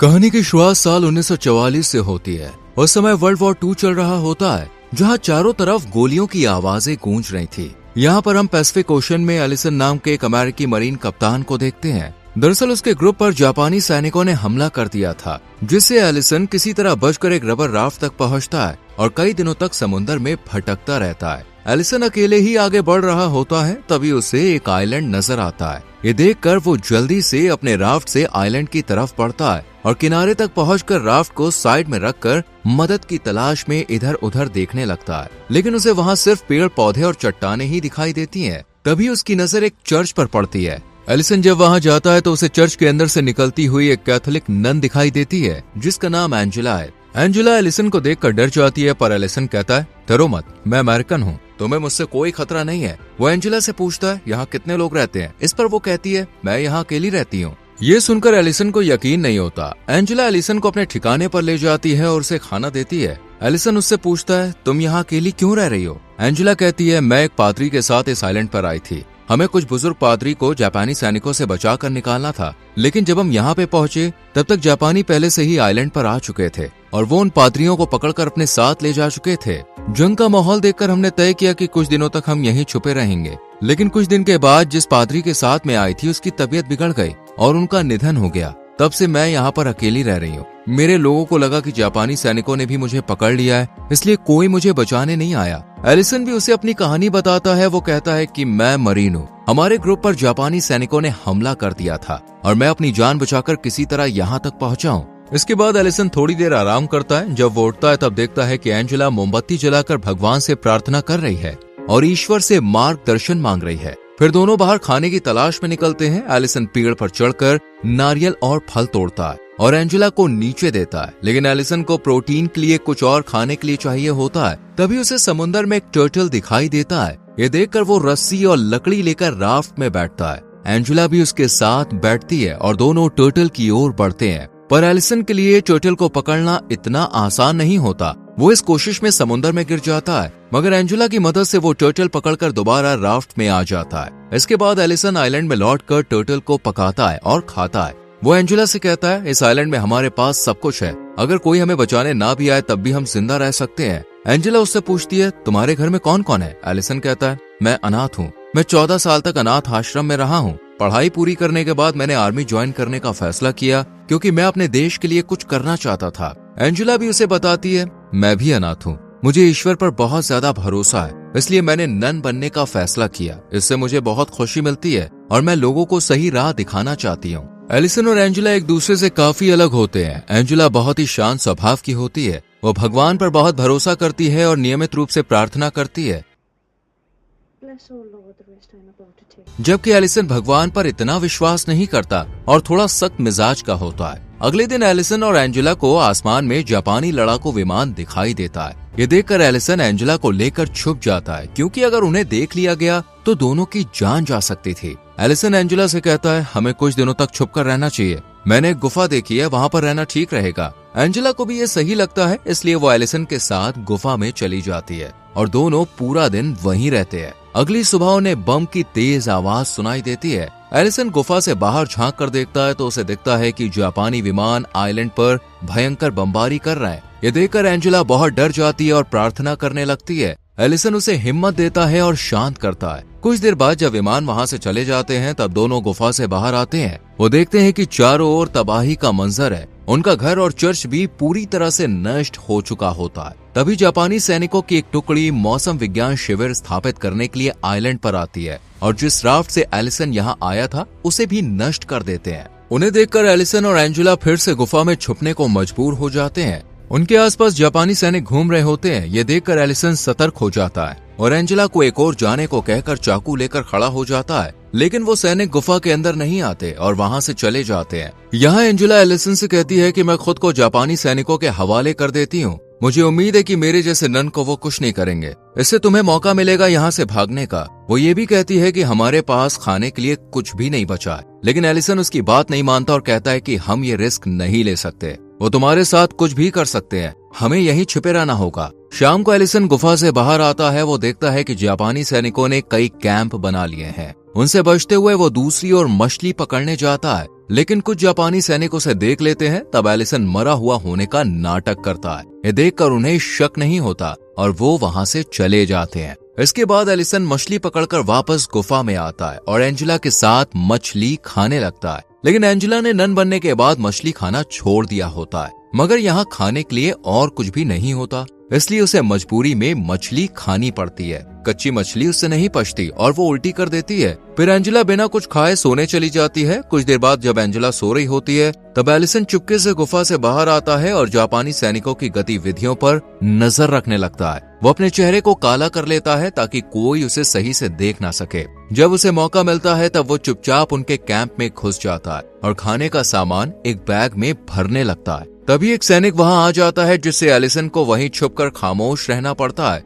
कहानी की शुरुआत साल 1944 से होती है। उस समय वर्ल्ड वॉर 2 चल रहा होता है, जहां चारों तरफ गोलियों की आवाजें गूंज रही थी। यहाँ पर हम पैसिफिक ओशन में एलिसन नाम के एक अमेरिकी मरीन कप्तान को देखते हैं। दरअसल उसके ग्रुप पर जापानी सैनिकों ने हमला कर दिया था, जिससे एलिसन किसी तरह बचकर एक रबर राफ्ट तक पहुंचता है और कई दिनों तक समुद्र में भटकता रहता है। एलिसन अकेले ही आगे बढ़ रहा होता है, तभी उसे एक आइलैंड नजर आता है। ये देखकर वो जल्दी से अपने राफ्ट से आइलैंड की तरफ बढ़ता है और किनारे तक पहुंचकर राफ्ट को साइड में रखकर मदद की तलाश में इधर उधर देखने लगता है। लेकिन उसे वहाँ सिर्फ पेड़ पौधे और चट्टानें ही दिखाई देती हैं। तभी उसकी नजर एक चर्च पर पड़ती है। एलिसन जब वहाँ जाता है तो उसे चर्च के अंदर से निकलती हुई एक कैथोलिक नन दिखाई देती है, जिसका नाम एंजेला है। एंजेला एलिसन को देखकर डर जाती है, पर एलिसन कहता है, डरो मत, मैं अमेरिकन हूँ, तुम्हें मुझसे कोई खतरा नहीं है। वो एंजेला से पूछता है, यहाँ कितने लोग रहते हैं? इस पर वो कहती है, मैं यहाँ अकेली रहती हूँ। ये सुनकर एलिसन को यकीन नहीं होता। एंजेला एलिसन को अपने ठिकाने पर ले जाती है और उसे खाना देती है। एलिसन उससे पूछता है, तुम यहाँ अकेली क्यों रह रही हो? एंजेला कहती है, मैं एक पादरी के साथ इस आइलैंड पर आई थी। हमें कुछ बुजुर्ग पादरी को जापानी सैनिकों से बचाकर निकालना था, लेकिन जब हम यहाँ पे पहुँचे तब तक जापानी पहले से ही आइलैंड पर आ चुके थे और वो उन पादरियों को पकड़कर अपने साथ ले जा चुके थे। जंग का माहौल देखकर हमने तय किया कि कुछ दिनों तक हम यहीं छुपे रहेंगे। लेकिन कुछ दिन के बाद जिस पादरी के साथ में आई थी उसकी तबीयत बिगड़ गई और उनका निधन हो गया। तब से मैं यहाँ पर अकेली रह रही हूँ। मेरे लोगों को लगा कि जापानी सैनिकों ने भी मुझे पकड़ लिया है, इसलिए कोई मुझे बचाने नहीं आया। एलिसन भी उसे अपनी कहानी बताता है। वो कहता है कि मैं मरीन हूँ, हमारे ग्रुप पर जापानी सैनिकों ने हमला कर दिया था और मैं अपनी जान बचाकर किसी तरह यहाँ तक पहुँचा हूँ। इसके बाद एलिसन थोड़ी देर आराम करता है। जब वो उठता है तब देखता है कि एंजेला मोमबत्ती जलाकर भगवान से प्रार्थना कर रही है और ईश्वर से मार्गदर्शन मांग रही है। फिर दोनों बाहर खाने की तलाश में निकलते हैं। एलिसन पेड़ पर चढ़कर नारियल और फल तोड़ता है और एंजेला को नीचे देता है, लेकिन एलिसन को प्रोटीन के लिए कुछ और खाने के लिए चाहिए होता है। तभी उसे समुद्र में एक टर्टल दिखाई देता है। ये देखकर वो रस्सी और लकड़ी लेकर राफ्ट में बैठता है। एंजेला भी उसके साथ बैठती है और दोनों टर्टल की ओर बढ़ते हैं। पर एलिसन के लिए टर्टल को पकड़ना इतना आसान नहीं होता। वो इस कोशिश में समुद्र में गिर जाता है, मगर एंजेला की मदद से वो टर्टल पकड़कर दोबारा राफ्ट में आ जाता है। इसके बाद एलिसन आइलैंड में लौटकर टर्टल को पकाता है और खाता है। वो एंजेला से कहता है, इस आइलैंड में हमारे पास सब कुछ है, अगर कोई हमें बचाने ना भी आए तब भी हम जिंदा रह सकते हैं। एंजेला उससे पूछती है, तुम्हारे घर में कौन कौन है? एलिसन कहता है, मैं अनाथ हूँ, मैं 14 साल तक अनाथ आश्रम में रहा हूँ। पढ़ाई पूरी करने के बाद मैंने आर्मी ज्वाइन करने का फैसला किया, क्योंकि मैं अपने देश के लिए कुछ करना चाहता था। एंजेला भी उसे बताती है, मैं भी अनाथ हूँ, मुझे ईश्वर पर बहुत ज्यादा भरोसा है, इसलिए मैंने नन बनने का फैसला किया। इससे मुझे बहुत खुशी मिलती है और मैं लोगों को सही राह दिखाना चाहती हूँ। एलिसन और एंजेला एक दूसरे से काफी अलग होते हैं। एंजेला बहुत ही शांत स्वभाव की होती है। वो भगवान पर बहुत भरोसा करती है और नियमित रूप से प्रार्थना करती है, जबकि एलिसन भगवान पर इतना विश्वास नहीं करता और थोड़ा सख्त मिजाज का होता है। अगले दिन एलिसन और एंजेला को आसमान में जापानी लड़ाकू विमान दिखाई देता है। ये देखकर एलिसन एंजेला को लेकर छुप जाता है, क्योंकि अगर उन्हें देख लिया गया तो दोनों की जान जा सकती थी। एलिसन एंजेला से कहता है, हमें कुछ दिनों तक छुपकर रहना चाहिए, मैंने एक गुफा देखी है, वहाँ पर रहना ठीक रहेगा। एंजेला को भी ये सही लगता है, इसलिए वो एलिसन के साथ गुफा में चली जाती है और दोनों पूरा दिन वहीं रहते हैं। अगली सुबह उन्हें बम की तेज आवाज सुनाई देती है। एलिसन गुफा से बाहर झांक कर देखता है तो उसे दिखता है कि जापानी विमान आइलैंड पर भयंकर बमबारी कर रहा है। ये देखकर एंजेला बहुत डर जाती है और प्रार्थना करने लगती है। एलिसन उसे हिम्मत देता है और शांत करता है। कुछ देर बाद जब विमान वहां से चले जाते हैं तब दोनों गुफा से बाहर आते हैं। वो देखते हैं कि चारों ओर तबाही का मंजर है। उनका घर और चर्च भी पूरी तरह से नष्ट हो चुका होता है। तभी जापानी सैनिकों की एक टुकड़ी मौसम विज्ञान शिविर स्थापित करने के लिए आइलैंड पर आती है और जिस राफ्ट से एलिसन यहाँ आया था उसे भी नष्ट कर देते हैं। उन्हें देखकर एलिसन और एंजेला फिर से गुफा में छुपने को मजबूर हो जाते हैं। उनके आसपास जापानी सैनिक घूम रहे होते हैं। ये देखकर एलिसन सतर्क हो जाता है और एंजेला को एक और जाने को कहकर चाकू लेकर खड़ा हो जाता है, लेकिन वो सैनिक गुफा के अंदर नहीं आते और वहाँ से चले जाते हैं। यहाँ एंजेला एलिसन से कहती है कि मैं खुद को जापानी सैनिकों के हवाले कर देती हूँ, मुझे उम्मीद है कि मेरे जैसे नन को वो कुछ नहीं करेंगे, इससे तुम्हें मौका मिलेगा यहाँ से भागने का। वो ये भी कहती है कि हमारे पास खाने के लिए कुछ भी नहीं बचा है, लेकिन एलिसन उसकी बात नहीं मानता और कहता है कि हम ये रिस्क नहीं ले सकते, वो तुम्हारे साथ कुछ भी कर सकते हैं, हमें यहीं छुपे रहना होगा। शाम को एलिसन गुफा से बाहर आता है। वो देखता है कि जापानी सैनिकों ने कई कैंप बना लिए हैं उनसे बचते हुए वो दूसरी ओर मछली पकड़ने जाता है, लेकिन कुछ जापानी सैनिक उसे देख लेते हैं। तब एलिसन मरा हुआ होने का नाटक करता है। ये देखकर उन्हें शक नहीं होता और वो वहां से चले जाते हैं। इसके बाद एलिसन मछली पकड़कर वापस गुफा में आता है और एंजेला के साथ मछली खाने लगता है। लेकिन एंजेला ने नन बनने के बाद मछली खाना छोड़ दिया होता है, मगर यहाँ खाने के लिए और कुछ भी नहीं होता, इसलिए उसे मजबूरी में मछली खानी पड़ती है। कच्ची मछली उससे नहीं पचती और वो उल्टी कर देती है। फिर एंजेला बिना कुछ खाए सोने चली जाती है। कुछ देर बाद जब एंजेला सो रही होती है तब एलिसन चुपके से गुफा से बाहर आता है और जापानी सैनिकों की गतिविधियों पर नजर रखने लगता है। वो अपने चेहरे को काला कर लेता है ताकि कोई उसे सही से देख ना सके। जब उसे मौका मिलता है तब वो चुपचाप उनके कैंप में घुस जाता है और खाने का सामान एक बैग में भरने लगता है। तभी एक सैनिक वहां आ जाता है, जिससे एलिसन को वहीं छुपकर खामोश रहना पड़ता है।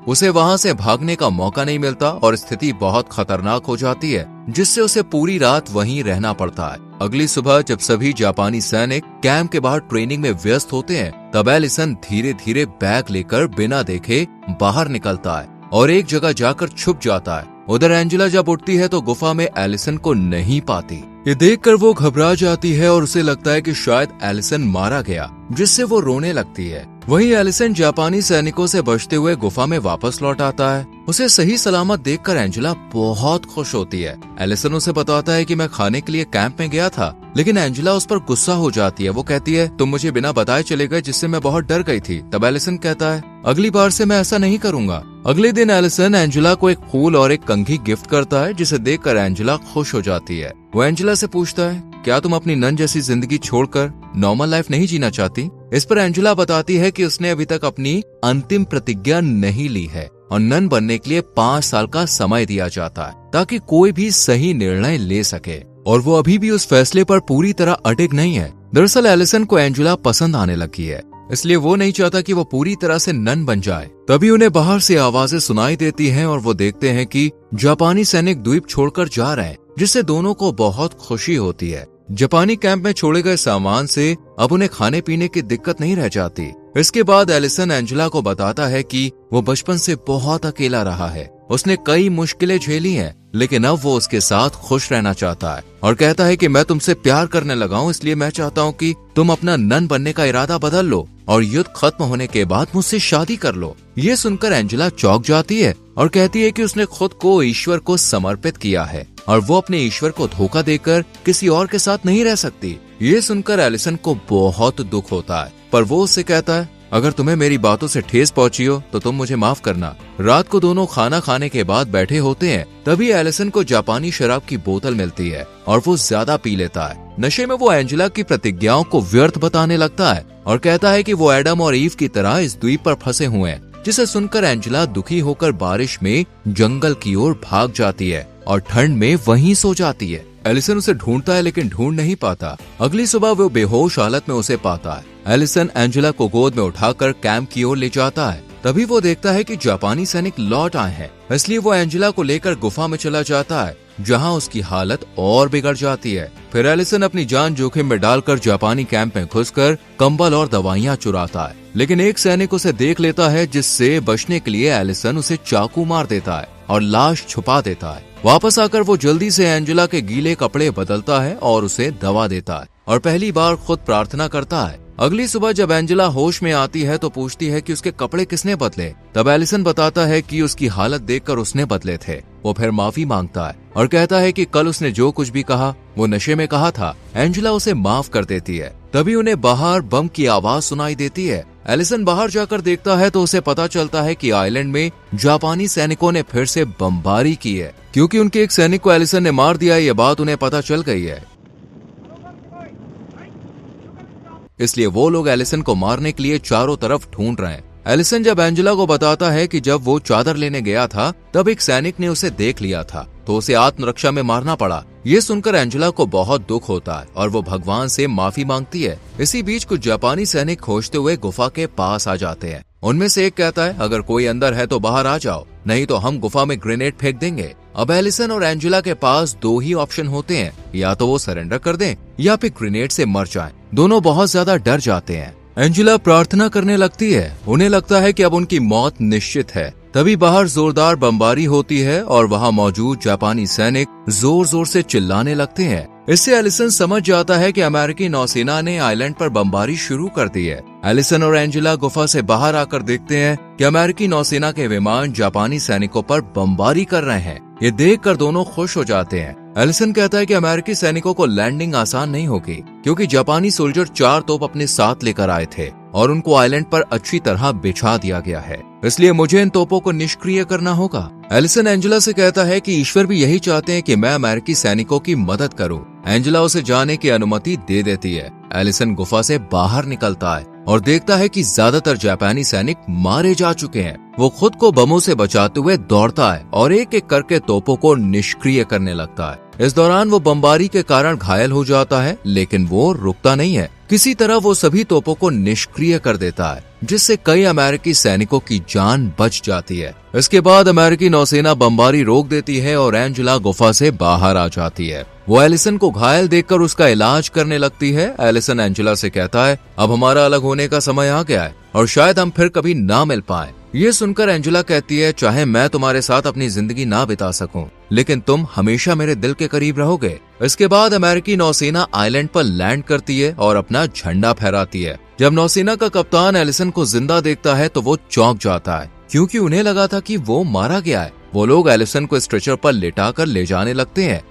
उसे वहां से भागने का मौका नहीं मिलता और स्थिति बहुत खतरनाक हो जाती है, जिससे उसे पूरी रात वहीं रहना पड़ता है। अगली सुबह जब सभी जापानी सैनिक कैंप के बाहर ट्रेनिंग में व्यस्त होते हैं, तब एलिसन धीरे धीरे बैग लेकर बिना देखे बाहर निकलता है और एक जगह जाकर छुप जाता है। उधर एंजेला जब उठती है तो गुफा में एलिसन को नहीं पाती। ये देखकर वो घबरा जाती है और उसे लगता है कि शायद एलिसन मारा गया, जिससे वो रोने लगती है। वहीं एलिसन जापानी सैनिकों से बचते हुए गुफा में वापस लौट आता है। उसे सही सलामत देखकर एंजेला बहुत खुश होती है। एलिसन उसे बताता है कि मैं खाने के लिए कैंप में गया था, लेकिन एंजेला उस पर गुस्सा हो जाती है। वो कहती है, तुम मुझे बिना बताए चले गए, जिससे मैं बहुत डर गई थी। तब एलिसन कहता है, अगली बार से मैं ऐसा नहीं करूंगा। अगले दिन एलिसन एंजेला को एक फूल और एक कंघी गिफ्ट करता है, जिसे देखकर एंजेला खुश हो जाती है। वो एंजेला से पूछता है, क्या तुम अपनी नन जैसी जिंदगी छोड़कर नॉर्मल लाइफ नहीं जीना चाहती? इस पर एंजेला बताती है कि उसने अभी तक अपनी अंतिम प्रतिज्ञा नहीं ली है और नन बनने के लिए 5 साल का समय दिया जाता है, ताकि कोई भी सही निर्णय ले सके, और वो अभी भी उस फैसले पर पूरी तरह अडिग नहीं है। दरअसल एलिसन को एंजेला पसंद आने लगी है, इसलिए वो नहीं चाहता कि वो पूरी तरह से नन बन जाए। तभी उन्हें बाहर से आवाजें सुनाई देती हैं और वो देखते हैं कि जापानी सैनिक द्वीप छोड़कर जा रहे हैं, जिससे दोनों को बहुत खुशी होती है। जापानी कैंप में छोड़े गए सामान से अब उन्हें खाने पीने की दिक्कत नहीं रह जाती। इसके बाद एलिसन एंजेला को बताता है कि वो बचपन से बहुत अकेला रहा है, उसने कई मुश्किलें झेली हैं, लेकिन अब वो उसके साथ खुश रहना चाहता है और कहता है कि मैं तुमसे प्यार करने लगा हूँ, इसलिए मैं चाहता हूँ कि तुम अपना नन बनने का इरादा बदल लो और युद्ध खत्म होने के बाद मुझसे शादी कर लो। ये सुनकर एंजेला चौंक जाती है और कहती है कि उसने खुद को ईश्वर को समर्पित किया है और वो अपने ईश्वर को धोखा देकर किसी और के साथ नहीं रह सकती। ये सुनकर एलिसन को बहुत दुख होता है, पर वो उससे कहता है, अगर तुम्हें मेरी बातों से ठेस पहुंची हो तो तुम मुझे माफ करना। रात को दोनों खाना खाने के बाद बैठे होते हैं, तभी एलिसन को जापानी शराब की बोतल मिलती है और वो ज्यादा पी लेता है। नशे में वो एंजेला की प्रतिज्ञाओं को व्यर्थ बताने लगता है और कहता है कि वो एडम और ईव की तरह इस द्वीप पर फंसे हुए हैं, जिसे सुनकर एंजेला दुखी होकर बारिश में जंगल की ओर भाग जाती है और ठंड में वहीं सो जाती है। एलिसन उसे ढूंढता है लेकिन ढूंढ नहीं पाता। अगली सुबह वो बेहोश हालत में उसे पाता है। एलिसन एंजेला को गोद में उठाकर कैंप की ओर ले जाता है। तभी वो देखता है कि जापानी सैनिक लौट आए हैं, इसलिए वो एंजेला को लेकर गुफा में चला जाता है, जहां उसकी हालत और बिगड़ जाती है। फिर एलिसन अपनी जान जोखिम में डालकर जापानी कैंप में घुसकर कंबल और दवाइयां चुराता है, लेकिन एक सैनिक उसे देख लेता है, जिससे बचने के लिए एलिसन उसे चाकू मार देता है और लाश छुपा देता है। वापस आकर वो जल्दी से एंजेला के गीले कपड़े बदलता है और उसे दवा देता है और पहली बार खुद प्रार्थना करता है। अगली सुबह जब एंजेला होश में आती है तो पूछती है कि उसके कपड़े किसने बदले। तब एलिसन बताता है कि उसकी हालत देखकर उसने बदले थे। वो फिर माफी मांगता है और कहता है कि कल उसने जो कुछ भी कहा वो नशे में कहा था। एंजेला उसे माफ कर देती है। तभी उन्हें बाहर बम की आवाज सुनाई देती है। एलिसन बाहर जाकर देखता है तो उसे पता चलता है कि आइलैंड में जापानी सैनिकों ने फिर से बमबारी की है, क्योंकि उनके एक सैनिक को एलिसन ने मार दिया। ये बात उन्हें पता चल गई है, इसलिए वो लोग एलिसन को मारने के लिए चारों तरफ ढूंढ रहे हैं। एलिसन जब एंजेला को बताता है कि जब वो चादर लेने गया था तब एक सैनिक ने उसे देख लिया था, तो उसे आत्मरक्षा में मारना पड़ा। ये सुनकर एंजेला को बहुत दुख होता है और वो भगवान से माफी मांगती है। इसी बीच कुछ जापानी सैनिक खोजते हुए गुफा के पास आ जाते हैं। उनमें से एक कहता है, अगर कोई अंदर है तो बाहर आ जाओ, नहीं तो हम गुफा में ग्रेनेड फेंक देंगे। अब एलिसन और एंजेला के पास 2 ही ऑप्शन होते हैं, या तो वो सरेंडर कर दें या फिर ग्रेनेड से मर जाएं। दोनों बहुत ज्यादा डर जाते हैं। एंजेला प्रार्थना करने लगती है। उन्हें लगता है कि अब उनकी मौत निश्चित है, तभी बाहर जोरदार बमबारी होती है और वहां मौजूद जापानी सैनिक जोर जोर से चिल्लाने लगते हैं। इससे एलिसन समझ जाता है कि अमेरिकी नौसेना ने आइलैंड पर बमबारी शुरू कर दी है। एलिसन और एंजेला गुफा से बाहर आकर देखते हैं कि अमेरिकी नौसेना के विमान जापानी सैनिकों पर बमबारी कर रहे हैं। ये देखकर दोनों खुश हो जाते हैं। एलिसन कहता है कि अमेरिकी सैनिकों को लैंडिंग आसान नहीं होगी, क्योंकि जापानी सोल्जर 4 तोप अपने साथ लेकर आए थे और उनको आइलैंड पर अच्छी तरह बिछा दिया गया है, इसलिए मुझे इन तोपों को निष्क्रिय करना होगा। एलिसन एंजेला से कहता है कि ईश्वर भी यही चाहते हैं कि मैं अमेरिकी सैनिकों की मदद करूं। एंजेला उसे जाने की अनुमति दे देती है। एलिसन गुफा से बाहर निकलता है और देखता है कि ज्यादातर जापानी सैनिक मारे जा चुके हैं। वो खुद को बमों से बचाते हुए दौड़ता है और एक एक करके तोपों को निष्क्रिय करने लगता है। इस दौरान वो बमबारी के कारण घायल हो जाता है, लेकिन वो रुकता नहीं है। किसी तरह वो सभी तोपों को निष्क्रिय कर देता है, जिससे कई अमेरिकी सैनिकों की जान बच जाती है। इसके बाद अमेरिकी नौसेना बमबारी रोक देती है और एंजेला गुफा से बाहर आ जाती है। वो एलिसन को घायल देखकर उसका इलाज करने लगती है। एलिसन एंजेला से कहता है, अब हमारा अलग होने का समय आ गया है और शायद हम फिर कभी ना मिल पाए। ये सुनकर एंजेला कहती है, चाहे मैं तुम्हारे साथ अपनी जिंदगी ना बिता सकूं, लेकिन तुम हमेशा मेरे दिल के करीब रहोगे। इसके बाद अमेरिकी नौसेना आइलैंड पर लैंड करती है और अपना झंडा फहराती है। जब नौसेना का कप्तान एलिसन को जिंदा देखता है तो वो चौंक जाता है, क्योंकि उन्हें लगा था कि वो मारा गया है। वो लोग एलिसन को स्ट्रेचर पर लेटाकर ले जाने लगते हैं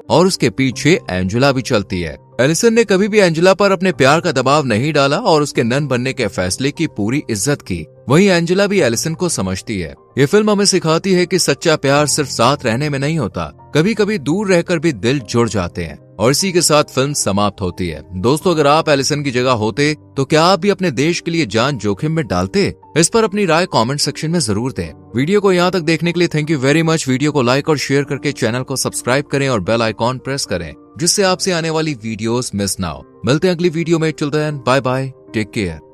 और उसके पीछे एंजेला भी चलती है। एलिसन ने कभी भी एंजेला पर अपने प्यार का दबाव नहीं डाला और उसके नन बनने के फैसले की पूरी इज्जत की। वहीं एंजेला भी एलिसन को समझती है। ये फिल्म हमें सिखाती है कि सच्चा प्यार सिर्फ साथ रहने में नहीं होता, कभी कभी दूर रहकर भी दिल जुड़ जाते हैं। और इसी के साथ फिल्म समाप्त होती है। दोस्तों, अगर आप एलिसन की जगह होते तो क्या आप भी अपने देश के लिए जान जोखिम में डालते? इस पर अपनी राय कमेंट सेक्शन में जरूर दें। वीडियो को यहाँ तक देखने के लिए thank you very much. Video को लाइक और शेयर करके चैनल को सब्सक्राइब करें और बेल आइकॉन प्रेस करें, जिससे आपसे आने वाली वीडियोस मिस ना हो। मिलते हैं अगली वीडियो में। Till then, bye bye, take care.